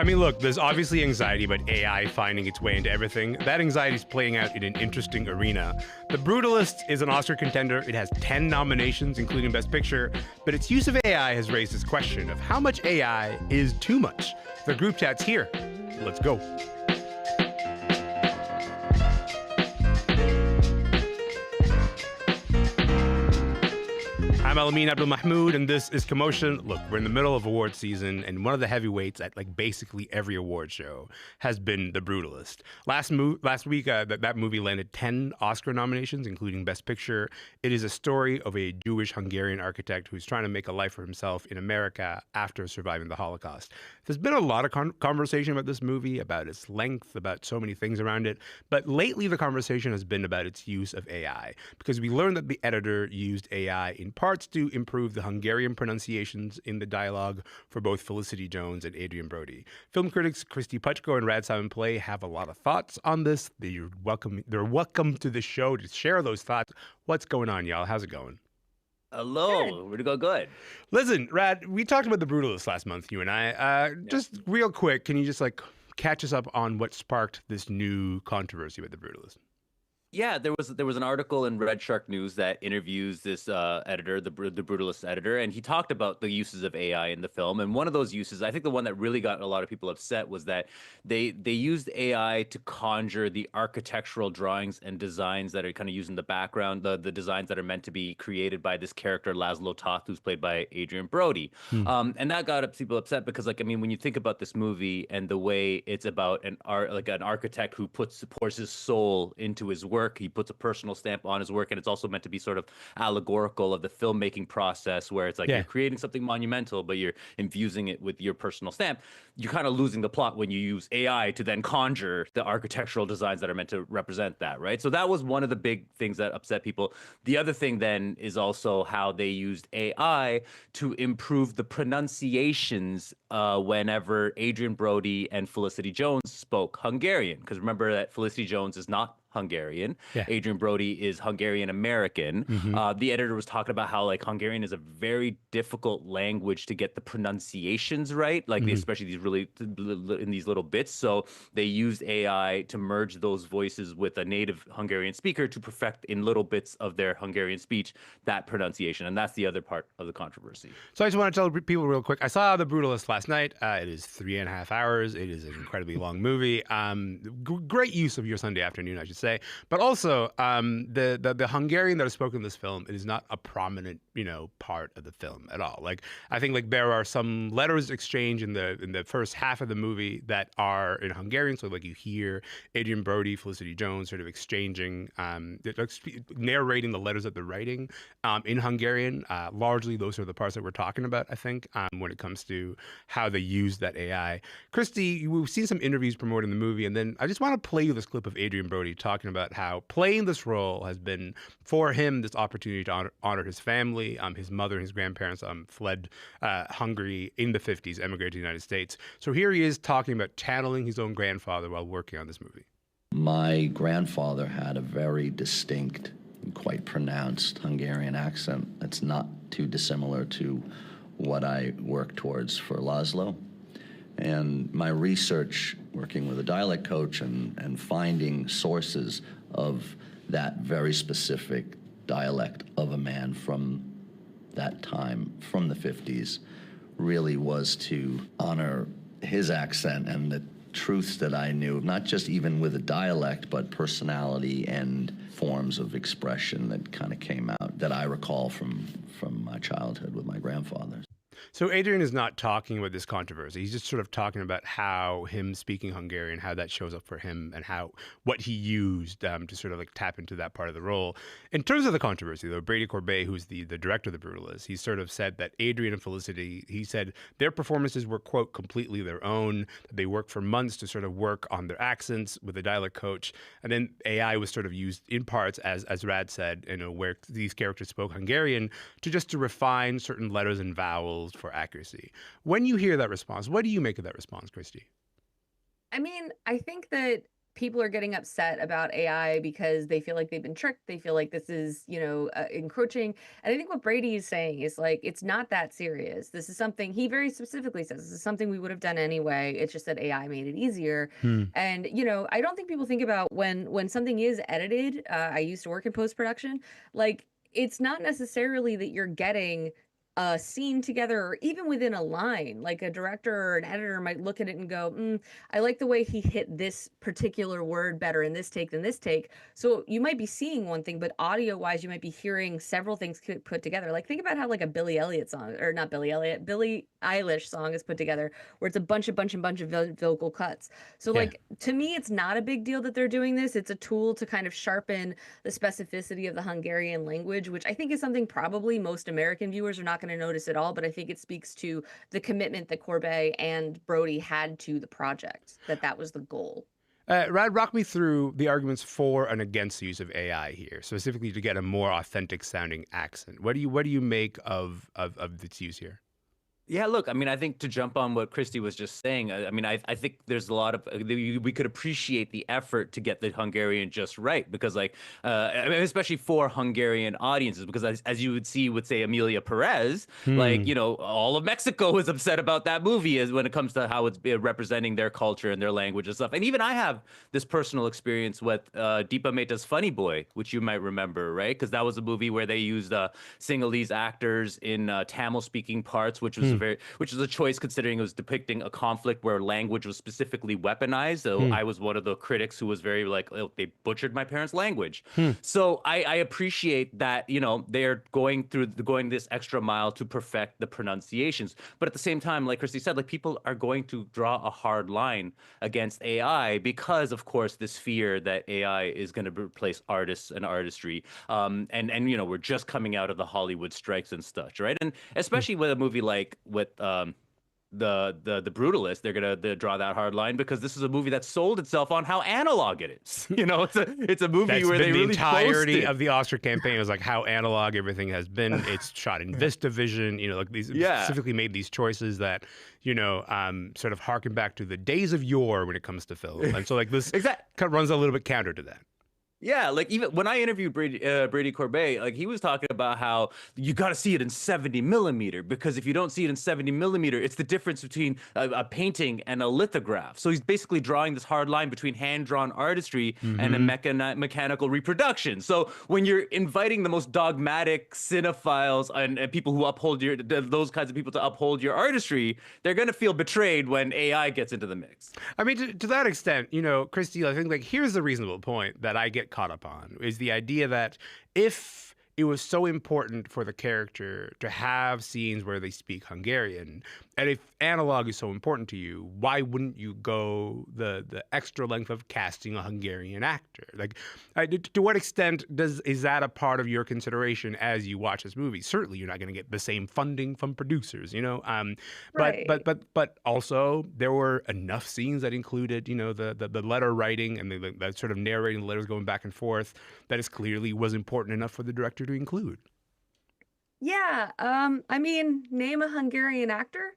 I mean, look, there's obviously anxiety about AI finding its way into everything. That anxiety is playing out in an interesting arena. The Brutalist is an Oscar contender. It has 10 nominations, including Best Picture, but its use of AI has raised this question of how much AI is too much. The group chat's here. Let's go. I'm Elamin Abdelmahmoud, and this is Commotion. Look, we're in the middle of award season, and one of the heavyweights at like basically every award show has been The Brutalist. Last week, that movie landed 10 Oscar nominations, including Best Picture. It is a story of a Jewish Hungarian architect who's trying to make a life for himself in America after surviving the Holocaust. There's been a lot of conversation about this movie, about its length, about so many things around it, but lately the conversation has been about its use of AI, because we learned that the editor used AI in parts to improve the Hungarian pronunciations in the dialogue for both Felicity Jones and Adrien Brody. Film critics Kristy, Puchko, and Simonpillai have a lot of thoughts on this. They're welcome to the show to share those thoughts. What's going on, y'all? How's it going? Hello, we're to go good. Listen, Rad, we talked about The Brutalist last month, you and I. Just real quick, can you just catch us up on what sparked this new controversy with The Brutalist? Yeah, there was an article in Red Shark News that interviews this editor, the Brutalist editor, and he talked about the uses of AI in the film. And one of those uses, I think the one that really got a lot of people upset, was that they used AI to conjure the architectural drawings and designs that are kind of used in the background, the designs that are meant to be created by this character Laszlo Toth, who's played by Adrien Brody. And that got people upset because, when you think about this movie and the way it's about an architect who pours his soul into his work. He puts a personal stamp on his work, and it's also meant to be sort of allegorical of the filmmaking process, where it's you're creating something monumental, but you're infusing it with your personal stamp. You're kind of losing the plot when you use AI to then conjure the architectural designs that are meant to represent that, right? So that was one of the big things that upset people. The other thing then is also how they used AI to improve the pronunciations whenever Adrien Brody and Felicity Jones spoke Hungarian. Because remember that Felicity Jones is not Hungarian. Yeah. Adrien Brody is Hungarian American. The editor was talking about how Hungarian is a very difficult language to get the pronunciations right, especially in these little bits. So they used AI to merge those voices with a native Hungarian speaker to perfect in little bits of their Hungarian speech that pronunciation, and that's the other part of the controversy. So I just want to tell people real quick. I saw The Brutalist last night. It is 3.5 hours. It is an incredibly long movie. Great use of your Sunday afternoon, I should say. But also, the Hungarian that is spoken in this film, it is not a prominent, part of the film at all. I think there are some letters exchanged in the first half of the movie that are in Hungarian. So you hear Adrien Brody, Felicity Jones sort of exchanging, narrating the letters that they're writing in Hungarian. Largely, those are the parts that we're talking about, I think, when it comes to how they use that AI. Kristy, we've seen some interviews promoting the movie, and then I just want to play you this clip of Adrien Brody talking about how playing this role has been, for him, this opportunity to honor his family. His mother and his grandparents fled Hungary in the 50s, emigrated to the United States. So here he is talking about channeling his own grandfather while working on this movie. My grandfather had a very distinct and quite pronounced Hungarian accent that's not too dissimilar to what I work towards for Laszlo. And my research, working with a dialect coach and finding sources of that very specific dialect of a man from that time, from the 50s, really was to honor his accent and the truths that I knew, not just even with a dialect, but personality and forms of expression that kind of came out that I recall from my childhood with my grandfather. So Adrien is not talking about this controversy. He's just sort of talking about how him speaking Hungarian, how that shows up for him, and what he used to sort of tap into that part of the role. In terms of the controversy, though, Brady Corbet, who's the director of The Brutalist, he sort of said that Adrien and Felicity, he said their performances were, quote, completely their own, that they worked for months to sort of work on their accents with a dialect coach, and then AI was sort of used in parts, as Rad said, where these characters spoke Hungarian, to refine certain letters and vowels for accuracy. When you hear that response, what do you make of that response, Kristy? I mean, I think that people are getting upset about AI because they feel like they've been tricked. They feel like this is, encroaching. And I think what Brady is saying is like, it's not that serious. This is something he very specifically says, this is something we would have done anyway. It's just that AI made it easier. And, I don't think people think about when something is edited. I used to work in post-production. Like, it's not necessarily that you're getting a scene together, or even within a line. Like a director or an editor might look at it and go, I like the way he hit this particular word better in this take than this take. So you might be seeing one thing, but audio wise, you might be hearing several things put together. Like think about how like a Billie Elliot song, or not Billie Elliot, Billie Eilish song is put together, where it's a bunch of vocal cuts. So like, to me, it's not a big deal that they're doing this. It's a tool to kind of sharpen the specificity of the Hungarian language, which I think is something probably most American viewers are not going to notice at all, but I think it speaks to the commitment that Corbet and Brody had to the project, that was the goal. Rad, rock me through the arguments for and against the use of AI here, specifically to get a more authentic sounding accent. What do you make of its use here? Yeah, look, I mean, I think to jump on what Kristy was just saying, I mean, I think there's a lot of, we could appreciate the effort to get the Hungarian just right, because like, I mean, especially for Hungarian audiences, because as you would see with, say, Emilia Perez, like, all of Mexico is upset about that movie as when it comes to how it's representing their culture and their language and stuff. And even I have this personal experience with Deepa Mehta's Funny Boy, which you might remember, right? Because that was a movie where they used Sinhalese actors in Tamil-speaking parts, which was which is a choice considering it was depicting a conflict where language was specifically weaponized. So I was one of the critics who was very like, oh, they butchered my parents' language. So I appreciate that, they're going this extra mile to perfect the pronunciations. But at the same time, like Kristy said, like people are going to draw a hard line against AI because, of course, this fear that AI is going to replace artists and artistry. And we're just coming out of the Hollywood strikes and such, right? And especially with a movie like with the Brutalist, they're gonna draw that hard line because this is a movie that sold itself on how analog it is. It's a movie That's where been they the really entirety boasted. of the Oscar campaign was like how analog everything has been. It's shot in VistaVision. Like these specifically made these choices that sort of harken back to the days of yore when it comes to film, and so like this kind of runs a little bit counter to that. Yeah, like even when I interviewed Brady Corbet, like he was talking about how you got to see it in 70 millimeter, because if you don't see it in 70 millimeter, it's the difference between a painting and a lithograph. So he's basically drawing this hard line between hand-drawn artistry and a mechanical reproduction. So when you're inviting the most dogmatic cinephiles and people who uphold those kinds of people to uphold your artistry, they're going to feel betrayed when AI gets into the mix. I mean, to that extent, Kristy, I think like here's the reasonable point that I get caught up on is the idea that if it was so important for the character to have scenes where they speak Hungarian, and if analog is so important to you, why wouldn't you go the extra length of casting a Hungarian actor? Like, to what extent is that a part of your consideration as you watch this movie? Certainly, you're not going to get the same funding from producers, Right. But also there were enough scenes that included, the letter writing and the sort of narrating the letters going back and forth that is clearly was important enough for the director to include. Yeah. I mean, name a Hungarian actor.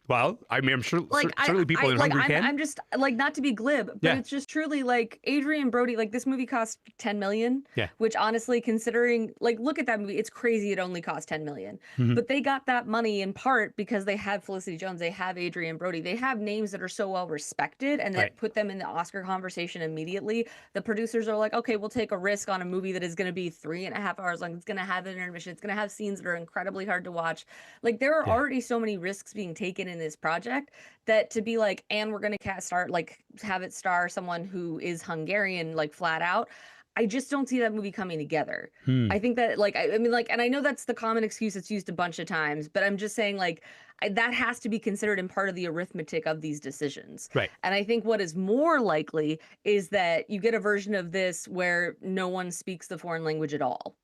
Well, I mean, I'm sure certainly people in like, Hungary can. I'm just like, not to be glib, but it's just truly like Adrian Brody. Like this movie cost 10 million. Yeah. Which honestly, considering like, look at that movie, it's crazy. It only cost 10 million, but they got that money in part because they have Felicity Jones, they have Adrian Brody, they have names that are so well respected and that put them in the Oscar conversation immediately. The producers are like, okay, we'll take a risk on a movie that is going to be 3.5 hours long. It's going to have an intermission. It's going to have scenes that are incredibly hard to watch. Like there are already so many risks being taken in this project that to be like, and we're going to have it star someone who is Hungarian, like flat out. I just don't see that movie coming together. I think that like, I mean, like, and I know that's the common excuse that's used a bunch of times, but I'm just saying like, that has to be considered in part of the arithmetic of these decisions. Right. And I think what is more likely is that you get a version of this where no one speaks the foreign language at all.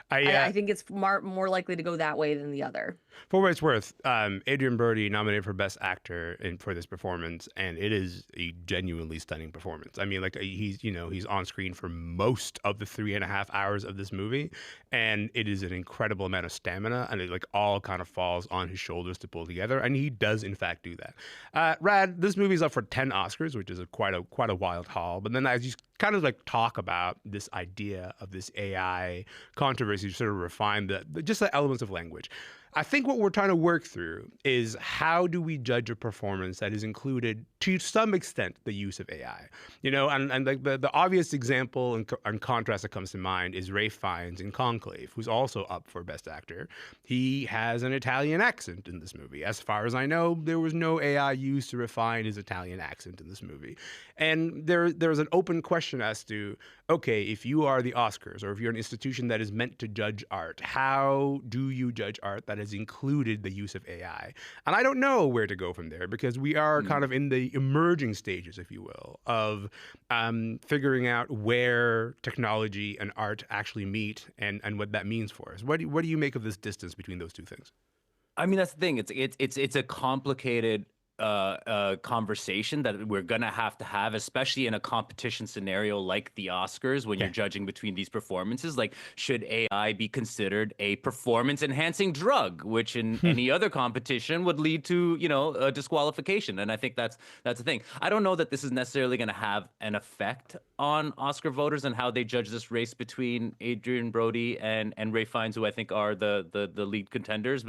I think it's more likely to go that way than the other. For what it's worth, Adrien Brody nominated for Best Actor for this performance, and it is a genuinely stunning performance. I mean, like he's on screen for most of the 3.5 hours of this movie, and it is an incredible amount of stamina, and it like all kind of falls on his shoulders to pull together, and he does in fact do that. Rad, this movie's up for 10 Oscars, which is quite a wild haul. But then as you kind of like talk about this idea of this AI controversy, you sort of refine just the elements of language. I think what we're trying to work through is how do we judge a performance that is included to some extent the use of AI, and like the obvious example and contrast that comes to mind is Ralph Fiennes in Conclave, who's also up for Best Actor. He has an Italian accent in this movie. As far as I know, there was no AI used to refine his Italian accent in this movie. And there's an open question as to, okay, if you are the Oscars or if you're an institution that is meant to judge art, how do you judge art that has included the use of AI? And I don't know where to go from there, because we are kind of in the emerging stages, if you will, of figuring out where technology and art actually meet and what that means for us. What do you make of this distance between those two things? I mean, that's the thing. It's a complicated conversation that we're gonna have, especially in a competition scenario like the Oscars, when you're judging between these performances. Like, should AI be considered a performance-enhancing drug, which in any other competition would lead to, a disqualification? And I think that's the thing. I don't know that this is necessarily going to have an effect on Oscar voters and how they judge this race between Adrien Brody and Ralph Fiennes, who I think are the lead contenders,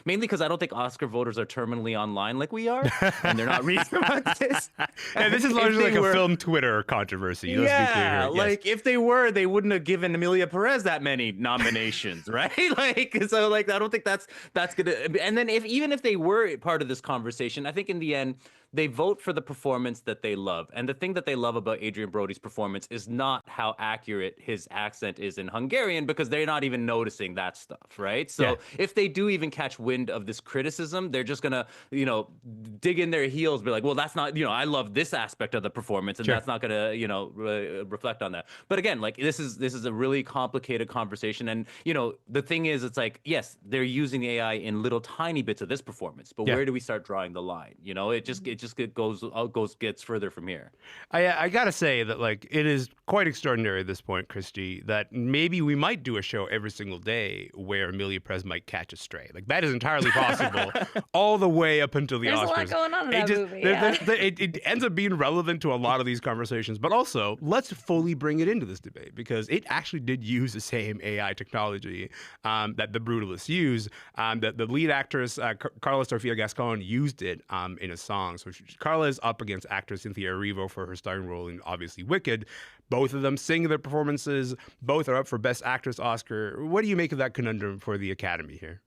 mainly because I don't think Oscar voters are terminally online like we are. And they're not reading about this. Yeah, this is largely like a film Twitter controversy. Let's be clear here. Like if they were, they wouldn't have given Emilia Perez that many nominations, right? So I don't think that's gonna. And then even if they were part of this conversation, I think in the end they vote for the performance that they love. And the thing that they love about Adrien Brody's performance is not how accurate his accent is in Hungarian, because they're not even noticing that stuff, right? So if they do even catch wind of this criticism, they're just gonna, dig in their heels, be like, well, that's not, I love this aspect of the performance, and that's not gonna, reflect on that. But again, like this is a really complicated conversation. And, the thing is, it's like, yes, they're using AI in little tiny bits of this performance, but where do we start drawing the line? It gets further from here. I gotta say that like it is quite extraordinary at this point, Kristy, that maybe we might do a show every single day where Emilia Perez might catch a stray. Like that is entirely possible, all the way up until the Oscars. There's a lot going on in that movie. It ends up being relevant to a lot of these conversations, but also let's fully bring it into this debate, because it actually did use the same AI technology that the Brutalists use. The lead actress Carla Sofia Gascon used it in a song. So Carla is up against actress Cynthia Erivo for her starring role in obviously Wicked. Both of them sing their performances. Both are up for Best Actress Oscar. What do you make of that conundrum for the Academy here?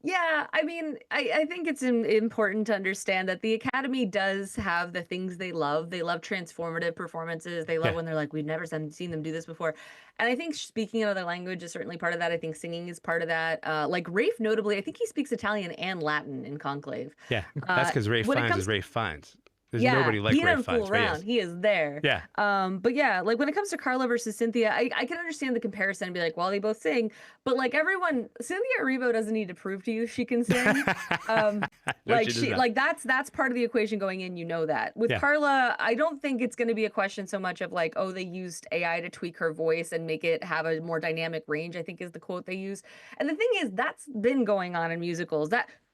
Yeah, I mean, I think it's important to understand that the Academy does have the things they love. They love transformative performances. They love when they're like, we've never seen them do this before. And I think speaking another language is certainly part of that. I think singing is part of that. Like Rafe, notably, I think he speaks Italian and Latin in Conclave. Yeah, that's because Ralph Fiennes is Ralph Fiennes. There's nobody like he Ralph doesn't fool Fiennes. around. He is there. Yeah. But yeah, like when it comes to Carla versus Cynthia, I can understand the comparison and be like, well, they both sing, but like Cynthia Erivo doesn't need to prove to you she can sing. That's part of the equation going in. That with Carla, I don't think it's going to be a question so much of like, oh, they used AI to tweak her voice and make it have a more dynamic range, I think is the quote they use. And the thing is, that's been going on in musicals.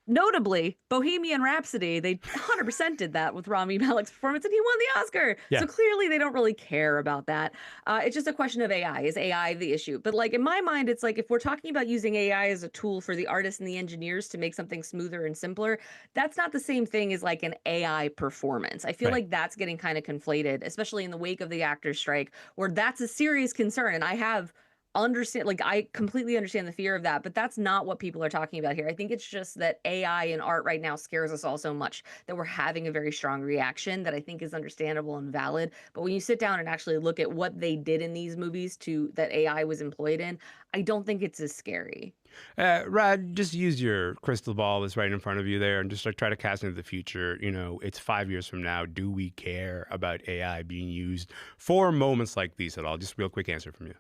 Notably, Bohemian Rhapsody, they 100% did that with Rami Malek's performance, and he won the Oscar. Yeah. So clearly they don't really care about that. It's just a question of AI. Is AI the issue? But like in my mind, it's like if we're talking about using AI as a tool for the artists and the engineers to make something smoother and simpler, that's not the same thing as like an AI performance. I feel like that's getting kind of conflated, especially in the wake of the actors' strike, where that's a serious concern. And I completely understand the fear of that, but that's not what people are talking about here. I think it's just that AI in art right now scares us all so much that we're having a very strong reaction that I think is understandable and valid. But when you sit down and actually look at what they did in these movies that AI was employed in, I don't think it's as scary. Rad, just use your crystal ball that's right in front of you there and just like try to cast into the future. It's 5 years from now. Do we care about AI being used for moments like these at all? Just a real quick answer from you.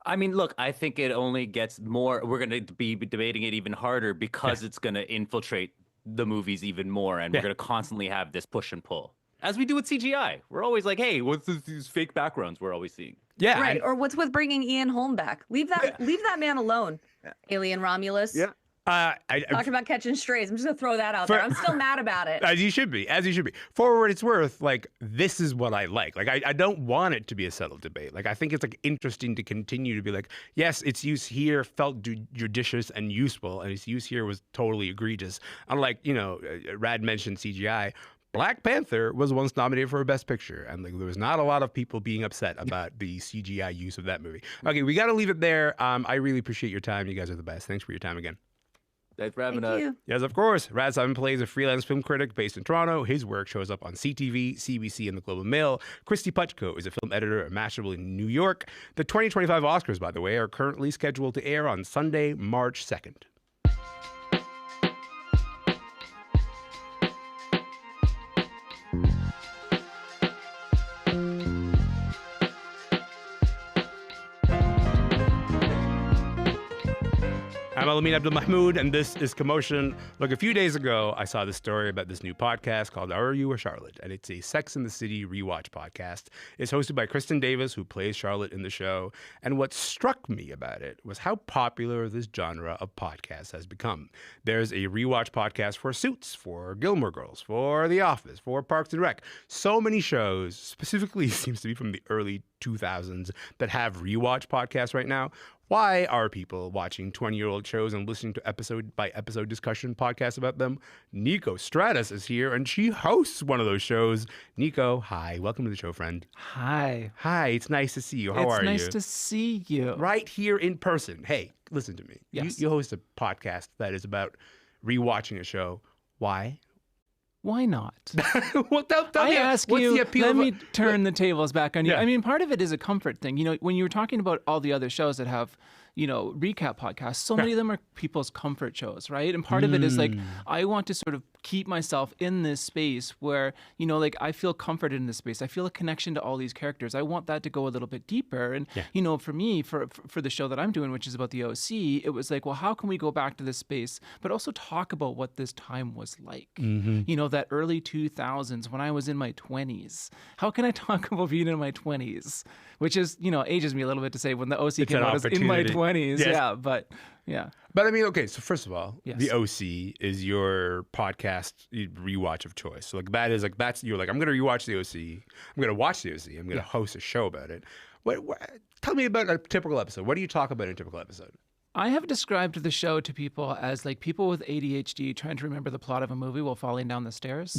I mean, look, I think it only gets more. We're going to be debating it even harder because it's going to infiltrate the movies even more, and we're going to constantly have this push and pull, as we do with CGI. We're always like, "Hey, what's these fake backgrounds we're always seeing?" Yeah. Right. Or what's with bringing Ian Holm back? Leave that man alone. Alien Romulus. Yeah. Talking about catching strays. I'm just gonna throw that out there. I'm still mad about it. As you should be. As you should be. For what it's worth, like, this is what I like. Like, I don't want it to be a settled debate. Like, I think it's like interesting to continue to be like, yes, its use here felt judicious and useful, and its use here was totally egregious. Unlike, Rad mentioned CGI. Black Panther was once nominated for a Best Picture, and like there was not a lot of people being upset about the CGI use of that movie. Okay, we got to leave it there. I really appreciate your time. You guys are the best. Thanks for your time again. Thanks for having Thank you. Yes, of course. Rad Simonpillai is a freelance film critic based in Toronto. His work shows up on CTV, CBC, and the Globe and Mail. Kristy Puchko is a film editor at Mashable in New York. The 2025 Oscars, by the way, are currently scheduled to air on Sunday, March 2nd. I'm Elamin Abdelmahmoud, and this is Commotion. Look, a few days ago, I saw this story about this new podcast called Are You a Charlotte? And it's a Sex and the City rewatch podcast. It's hosted by Kristen Davis, who plays Charlotte in the show. And what struck me about it was how popular this genre of podcast has become. There's a rewatch podcast for Suits, for Gilmore Girls, for The Office, for Parks and Rec. So many shows, specifically seems to be from the early 2000s, that have rewatch podcasts right now. Why are people watching 20-year-old shows and listening to episode-by-episode discussion podcasts about them? Niko Stratis is here, and she hosts one of those shows. Niko, hi. Welcome to the show, friend. Hi. Hi. It's nice to see you. How are you? It's nice to see you. Right here in person. Hey, listen to me. Yes. You host a podcast that is about rewatching a show. Why? Why not? Well, I ask what's you, the appeal let of me turn the tables back on you. Yeah. I mean, part of it is a comfort thing. When you were talking about all the other shows that have, recap podcasts, so many of them are people's comfort shows, right? And part of it is like, I want to sort of keep myself in this space where, I feel comforted in this space. I feel a connection to all these characters. I want that to go a little bit deeper. And, for me, for the show that I'm doing, which is about the OC, it was like, well, how can we go back to this space, but also talk about what this time was like? That early 2000s when I was in my 20s. How can I talk about being in my 20s? Which is, ages me a little bit to say when the OC came out, I was in my 20s. Yes. Yeah, but yeah. But I mean, okay, so first of all, Yes. the OC is your podcast rewatch of choice. So like you're like, I'm going to rewatch the OC. I'm going to watch the OC. I'm going to host a show about it. Tell me about a typical episode. What do you talk about in a typical episode? I have described the show to people as like people with ADHD trying to remember the plot of a movie while falling down the stairs.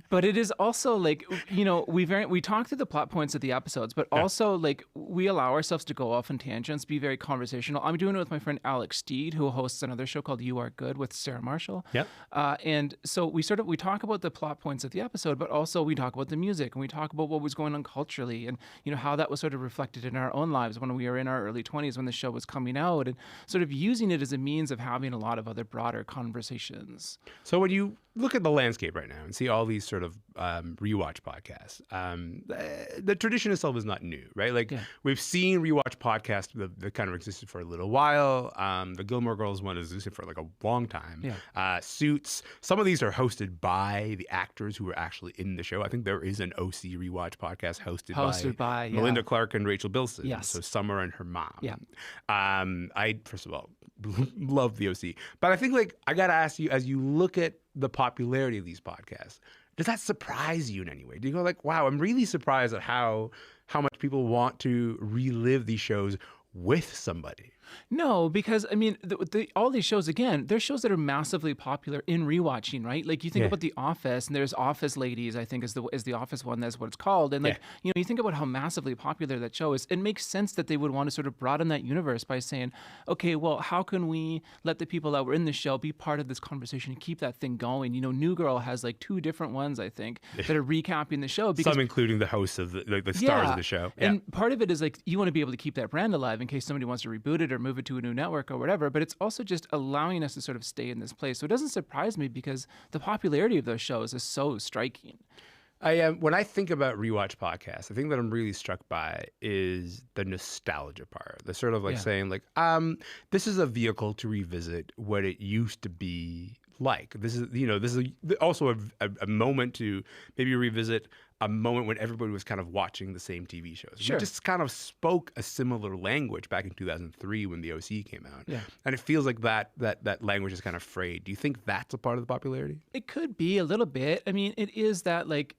But it is also like, we talk through the plot points of the episodes, but also like we allow ourselves to go off on tangents, be very conversational. I'm doing it with my friend Alex Steed, who hosts another show called You Are Good with Sarah Marshall. Yep. And so we talk about the plot points of the episode, but also we talk about the music and we talk about what was going on culturally and, how that was sort of reflected in our own lives when we were in our early 20s when the show was coming out, and sort of using it as a means of having a lot of other broader conversations. So when you look at the landscape right now and see all these sort of rewatch podcasts, the tradition itself is not new, right? Like we've seen rewatch podcasts that kind of existed for a little while. The Gilmore Girls one has existed for like a long time. Suits, some of these are hosted by the actors who were actually in the show. I think there is an OC rewatch podcast hosted by Melinda Clark and Rachel Bilson. Yes. So Summer and her mom. Yeah. I, first of all, love the OC. But I think, like, I got to ask you, as you look at the popularity of these podcasts, does that surprise you in any way? Do you go like, wow, I'm really surprised at how much people want to relive these shows with somebody? No, because I mean, all these shows, again, they're shows that are massively popular in rewatching, right? Like you think about The Office, and there's Office Ladies, I think is the Office one, that's what it's called. And like, you think about how massively popular that show is. It makes sense that they would want to sort of broaden that universe by saying, okay, well, how can we let the people that were in the show be part of this conversation and keep that thing going? New Girl has like 2 different ones, I think, that are recapping the show. Because, some including the hosts of the stars of the show. And part of it is like, you want to be able to keep that brand alive in case somebody wants to reboot it or move it to a new network or whatever, but it's also just allowing us to sort of stay in this place. So it doesn't surprise me because the popularity of those shows is so striking. When I think about rewatch podcasts, the thing that I'm really struck by is the nostalgia part. The sort of like saying like, this is a vehicle to revisit what it used to be like. This is also a moment to maybe revisit a moment when everybody was kind of watching the same TV shows. Sure. We just kind of spoke a similar language back in 2003 when the OC came out. Yeah. And it feels like that language is kind of frayed. Do you think that's a part of the popularity? It could be a little bit. I mean, it is that like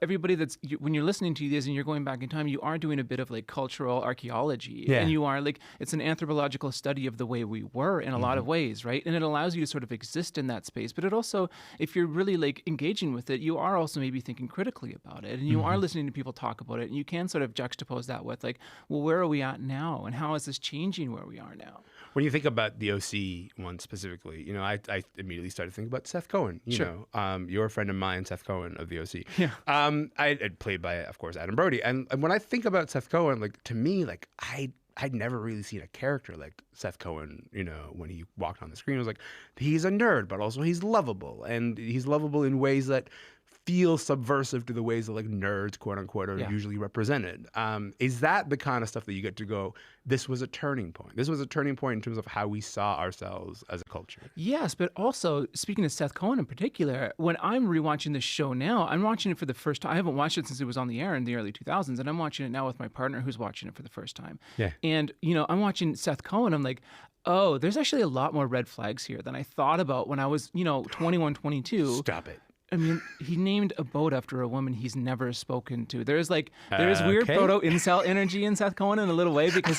everybody when you're listening to this and you're going back in time, you are doing a bit of like cultural archaeology, and you are like, it's an anthropological study of the way we were in a lot of ways, right? And it allows you to sort of exist in that space. But it also, if you're really like engaging with it, you are also maybe thinking critically about it, and you are listening to people talk about it, and you can sort of juxtapose that with like, well, where are we at now, and how is this changing where we are now? When you think about the OC one specifically, I immediately started thinking about Seth Cohen. You know, you're a friend of mine, Seth Cohen of the OC. Yeah. I played by, of course, Adam Brody. And when I think about Seth Cohen, like to me, like I'd never really seen a character like Seth Cohen, when he walked on the screen. It was like, he's a nerd, but also he's lovable. And he's lovable in ways that feel subversive to the ways that like nerds, quote unquote, are usually represented. Is that the kind of stuff that you get to go, this was a turning point? This was a turning point in terms of how we saw ourselves as a culture. Yes, but also, speaking of Seth Cohen in particular, when I'm rewatching this show now, I'm watching it for the first time. I haven't watched it since it was on the air in the early 2000s, and I'm watching it now with my partner who's watching it for the first time. Yeah. And, I'm watching Seth Cohen, I'm like, oh, there's actually a lot more red flags here than I thought about when I was, 21, 22. Stop it. I mean, he named a boat after a woman he's never spoken to. There's weird proto-incel energy in Seth Cohen in a little way, because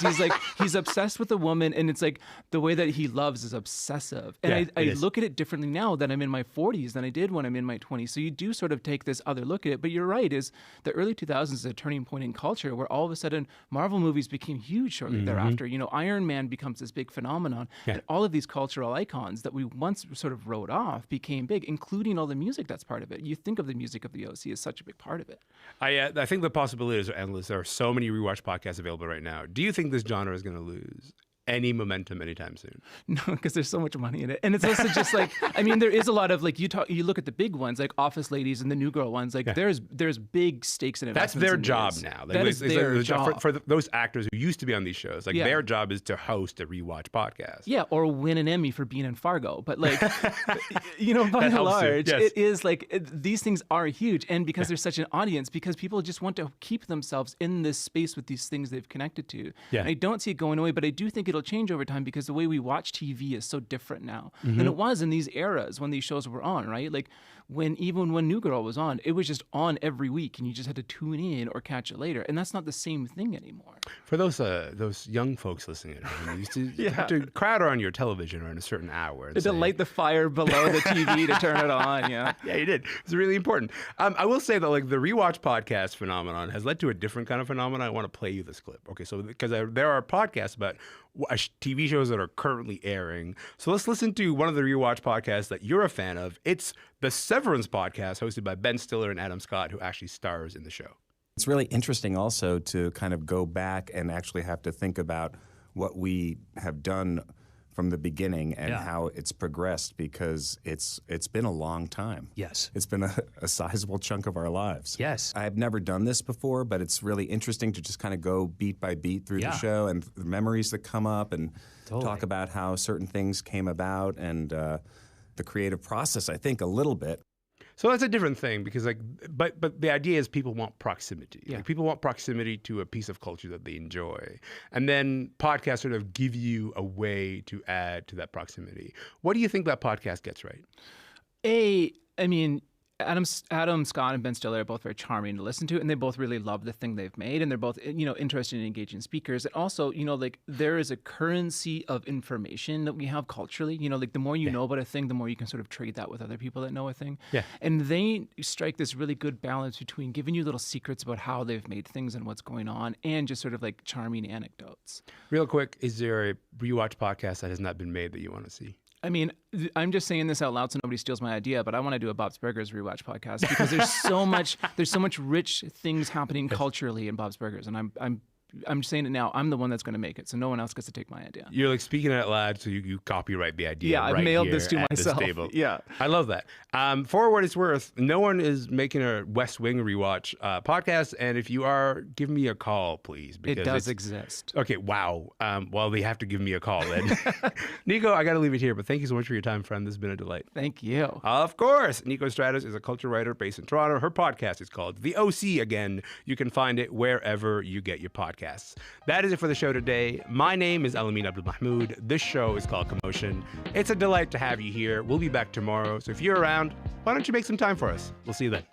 he's obsessed with a woman, and it's like the way that he loves is obsessive. And I look at it differently now that I'm in my 40s than I did when I'm in my 20s. So you do sort of take this other look at it. But you're right, is the early 2000s is a turning point in culture where all of a sudden Marvel movies became huge shortly thereafter. Iron Man becomes this big phenomenon. Yeah. And all of these cultural icons that we once sort of wrote off became big, including all the music that's part of it. You think of the music of the OC as such a big part of it. I think the possibilities are endless. There are so many rewatch podcasts available right now. Do you think this genre is going to lose any momentum anytime soon? No, because there's so much money in it. And it's also just like, I mean, there is a lot of like, you look at the big ones, like Office Ladies and the New Girl ones, like there's big stakes in it. That's their job now. Like, that is their job. For those actors who used to be on these shows, like their job is to host a rewatch podcast. Yeah, or win an Emmy for being in Fargo. But like, by and large, it is like, these things are huge. And because there's such an audience, because people just want to keep themselves in this space with these things they've connected to. Yeah. And I don't see it going away, but I do think it'll change over time, because the way we watch TV is so different now than it was in these eras when these shows were on, right? Like even when New Girl was on, it was just on every week, and you just had to tune in or catch it later, and that's not the same thing anymore. For those young folks listening at home, you used to have to crowd around your television around a certain hour. To light the fire below the TV to turn it on. Yeah, you did. It's really important. I will say that like the rewatch podcast phenomenon has led to a different kind of phenomenon. I want to play you this clip. Okay, so because there are podcasts about TV shows that are currently airing. So let's listen to one of the rewatch podcasts that you're a fan of. It's the Severance podcast, hosted by Ben Stiller and Adam Scott, who actually stars in the show. It's really interesting also to kind of go back and actually have to think about what we have done from the beginning and how it's progressed, because it's been a long time. Yes. It's been a sizable chunk of our lives. Yes. I've never done this before, but it's really interesting to just kind of go beat by beat through the show and the memories that come up, and talk about how certain things came about, and the creative process, I think, a little bit. So that's a different thing, because but the idea is people want proximity. Yeah. Like people want proximity to a piece of culture that they enjoy. And then podcasts sort of give you a way to add to that proximity. What do you think that podcast gets right? I mean, Adam Scott and Ben Stiller are both very charming to listen to, and they both really love the thing they've made, and they're both, interested in engaging speakers. And also, like there is a currency of information that we have culturally. Like the more you know about a thing, the more you can sort of trade that with other people that know a thing. Yeah. And they strike this really good balance between giving you little secrets about how they've made things and what's going on, and just sort of like charming anecdotes. Real quick, is there a rewatch podcast that has not been made that you want to see? I mean, I'm just saying this out loud so nobody steals my idea, but I want to do a Bob's Burgers rewatch podcast, because there's so much rich things happening culturally in Bob's Burgers, and I'm I'm just saying it now. I'm the one that's going to make it, so no one else gets to take my idea. You're like speaking it out loud, so you copyright the idea. Yeah, I've right mailed here this to at myself. table. Yeah. I love that. For what it's worth, no one is making a West Wing rewatch podcast, and if you are, give me a call, please. It does exist. Okay, wow. Well, they have to give me a call then. Niko, I got to leave it here, but thank you so much for your time, friend. This has been a delight. Thank you. Of course. Niko Stratis is a culture writer based in Toronto. Her podcast is called The OC Again. You can find it wherever you get your podcasts. That is it for the show today. My name is Elamin Abdelmahmoud. This show is called Commotion. It's a delight to have you here. We'll be back tomorrow. So if you're around, why don't you make some time for us? We'll see you then.